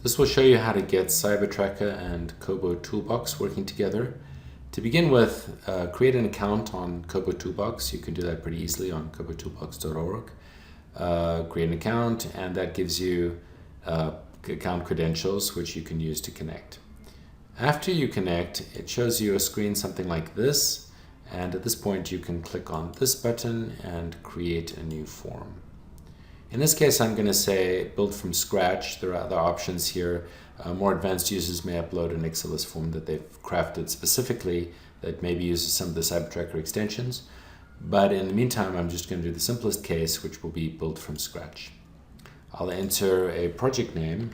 This will show you how to get CyberTracker and KoboToolbox working together. To begin with, create an account on KoboToolbox. You can do that pretty easily on KoboToolbox.org. Create an account, and that gives you account credentials which you can use to connect. After you connect, it shows you a screen something like this, and at this point you can click on this button and create a new form. In this case, I'm going to say build from scratch. There are other options here. More advanced users may upload an XLS form that they've crafted specifically that maybe uses some of the CyberTracker extensions. But in the meantime, I'm just going to do the simplest case, which will be build from scratch. I'll enter a project name,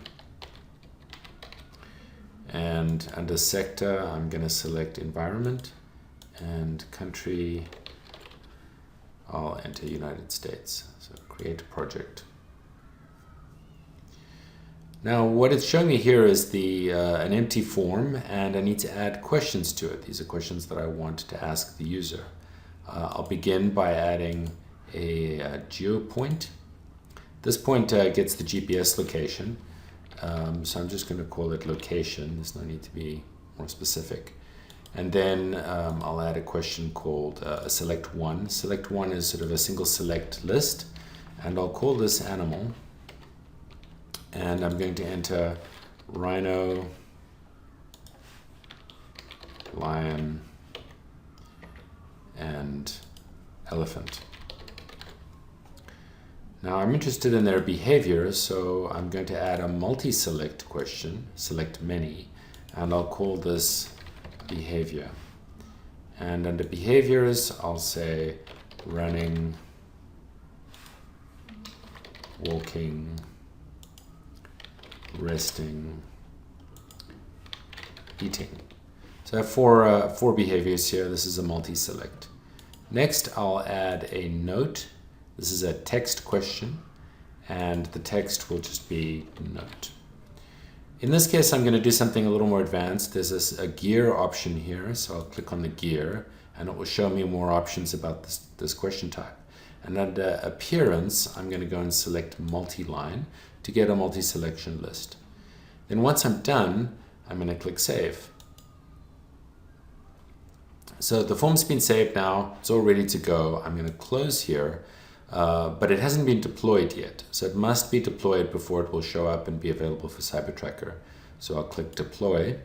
and under sector, I'm going to select environment, and country, I'll enter United States. So create project. Now what it's showing me here is an empty form, and I need to add questions to it. These are questions that I want to ask the user. I'll begin by adding a geo point. This point gets the GPS location, so I'm just going to call it location. There's no need to be more specific. And then I'll add a question called select one. Select one is sort of a single select list, and I'll call this animal. And I'm going to enter rhino, lion, and elephant. Now I'm interested in their behavior, so I'm going to add a multi-select question, select many, and I'll call this behavior. And under behaviors, I'll say running, walking, resting, eating. So I have four behaviors here. This is a multi-select. Next, I'll add a note. This is a text question, and the text will just be note. In this case, I'm going to do something a little more advanced. There's a gear option here, so I'll click on the gear, and it will show me more options about this question type. And under appearance, I'm going to go and select multi-line to get a multi-selection list. Then once I'm done, I'm going to click save. So the form's been saved now. It's all ready to go. I'm going to close here, but it hasn't been deployed yet. So it must be deployed before it will show up and be available for CyberTracker. So I'll click deploy,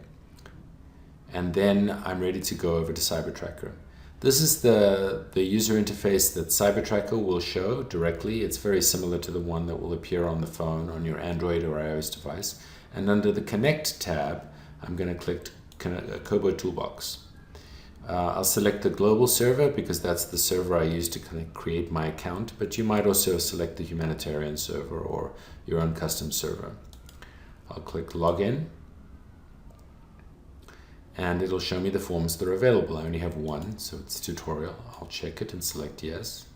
and then I'm ready to go over to CyberTracker. This is the user interface that CyberTracker will show directly. It's very similar to the one that will appear on the phone on your Android or iOS device. And under the Connect tab, I'm going to click KoboToolbox. I'll select the global server because that's the server I use to create my account, but you might also select the humanitarian server or your own custom server. I'll click login, and it'll show me the forms that are available. I only have one, so it's tutorial. I'll check it and select yes.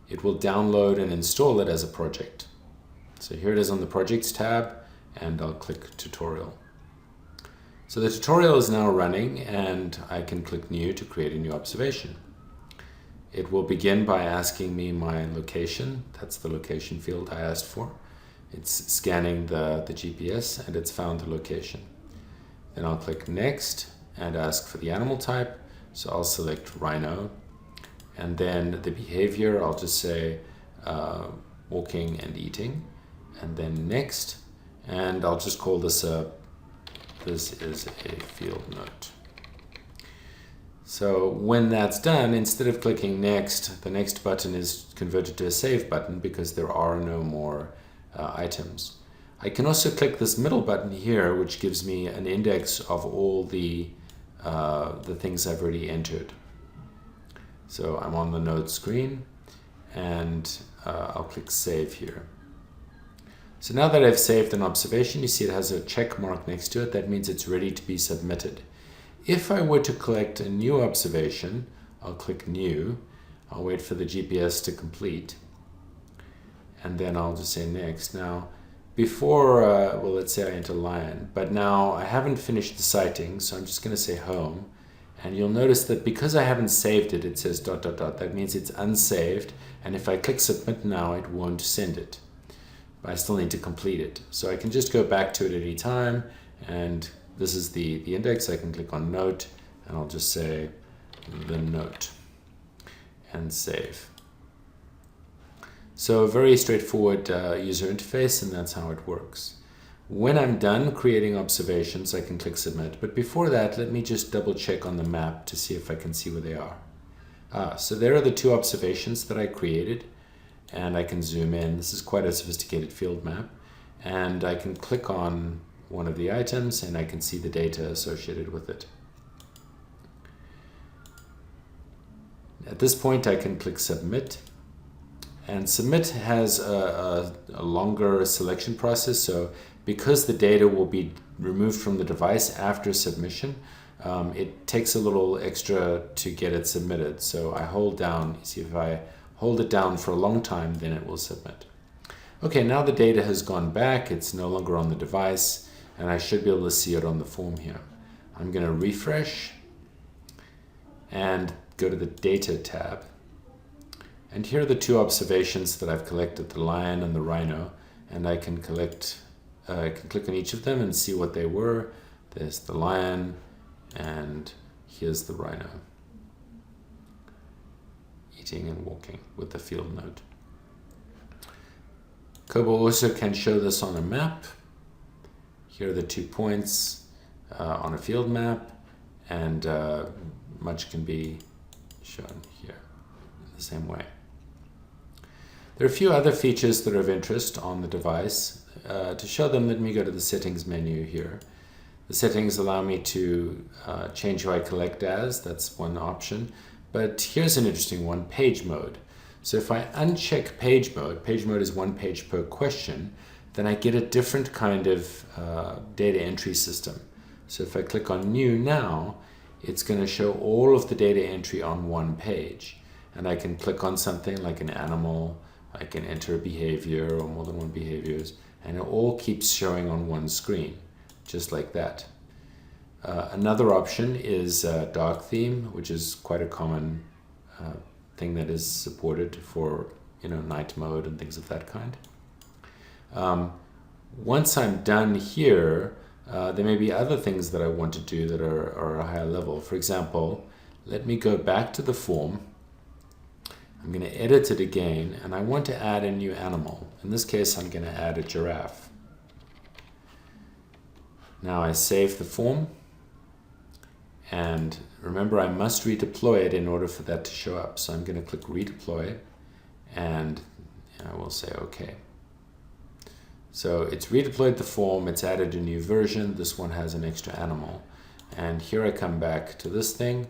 It will download and install it as a project. So here it is on the projects tab, and I'll click tutorial. So the tutorial is now running, and I can click new to create a new observation. It will begin by asking me my location. That's the location field I asked for. It's scanning the GPS, and it's found the location. Then I'll click next and ask for the animal type. So I'll select rhino, and then the behavior, I'll just say walking and eating, and then next, and I'll just call this this is a field note. So when that's done, instead of clicking next, the next button is converted to a save button because there are no more items. I can also click this middle button here, which gives me an index of all the things I've already entered. So I'm on the node screen, and I'll click save here. So now that I've saved an observation, you see it has a check mark next to it. That means it's ready to be submitted. If I were to collect a new observation, I'll click new. I'll wait for the GPS to complete, and then I'll just say next. Now, before, well, let's say I enter lion, but now I haven't finished the sighting, so I'm just going to say home. And you'll notice that because I haven't saved it, it says ... That means it's unsaved, and if I click submit now, it won't send it. but I still need to complete it. So I can just go back to it at any time, and this is the index. I can click on note, and I'll just say the note and save. So a very straightforward user interface, and that's how it works. When I'm done creating observations, I can click submit. But before that, let me just double check on the map to see if I can see where they are. So there are the two observations that I created, and I can zoom in. This is quite a sophisticated field map, and I can click on one of the items and I can see the data associated with it. At this point, I can click submit, and submit has a longer selection process. So because the data will be removed from the device after submission, it takes a little extra to get it submitted. So I hold down, you see, if I hold it down for a long time, then it will submit. Okay, now the data has gone back, it's no longer on the device, and I should be able to see it on the form here. I'm going to refresh and go to the data tab. And here are the two observations that I've collected, the lion and the rhino, and I can click on each of them and see what they were. There's the lion, and here's the rhino, eating and walking with the field note. Kobo also can show this on a map. Here are the 2 points on a field map, and much can be shown here in the same way. There are a few other features that are of interest on the device. To show them, let me go to the settings menu here. The settings allow me to change who I collect as. That's one option. But here's an interesting one, page mode. So if I uncheck page mode is 1 page per question, then I get a different kind of data entry system. So if I click on new now, it's going to show all of the data entry on 1 page. And I can click on something like an animal, I can enter a behavior or more than 1 behaviors, and it all keeps showing on 1 screen, just like that. Another option is dark theme, which is quite a common thing that is supported for night mode and things of that kind. Once I'm done here, there may be other things that I want to do that are a higher level. For example, let me go back to the form. I'm going to edit it again, and I want to add a new animal. In this case, I'm going to add a giraffe. Now I save the form, and remember I must redeploy it in order for that to show up. So I'm going to click redeploy, and I will say OK. So it's redeployed the form, it's added a new version. This one has an extra animal. And here I come back to this thing,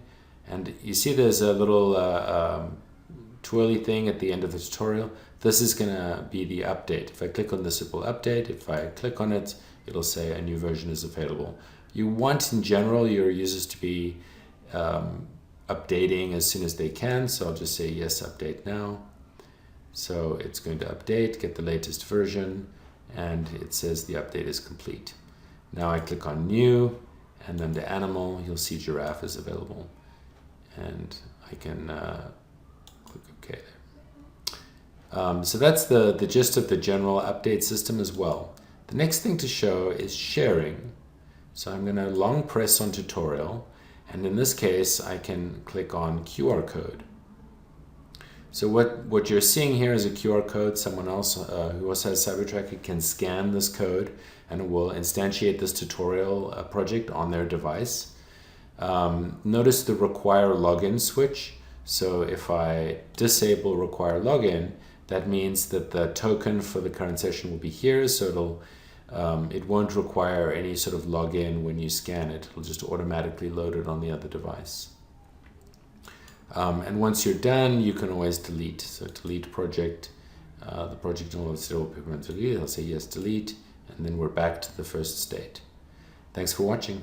and you see there's a little twirly thing at the end of the tutorial. This is going to be the update. If I click on this, it will update. If I click on it, it'll say a new version is available. You want, in general, your users to be updating as soon as they can. So I'll just say yes, update now. So it's going to update, get the latest version, and it says the update is complete. Now I click on new, and then the animal, you'll see giraffe is available. And I can click OK there. So that's the gist of the general update system as well. The next thing to show is sharing. So I'm going to long press on tutorial, and in this case I can click on QR code. So what you're seeing here is a QR code. Someone else who also has CyberTracker can scan this code, and it will instantiate this tutorial project on their device. Notice the require login switch. So if I disable require login, that means that the token for the current session will be here. So it won't require any sort of login when you scan it. It'll just automatically load it on the other device. And once you're done, you can always delete. So delete project. The project will still be delete. I'll say yes, delete, and then we're back to the first state. Thanks for watching.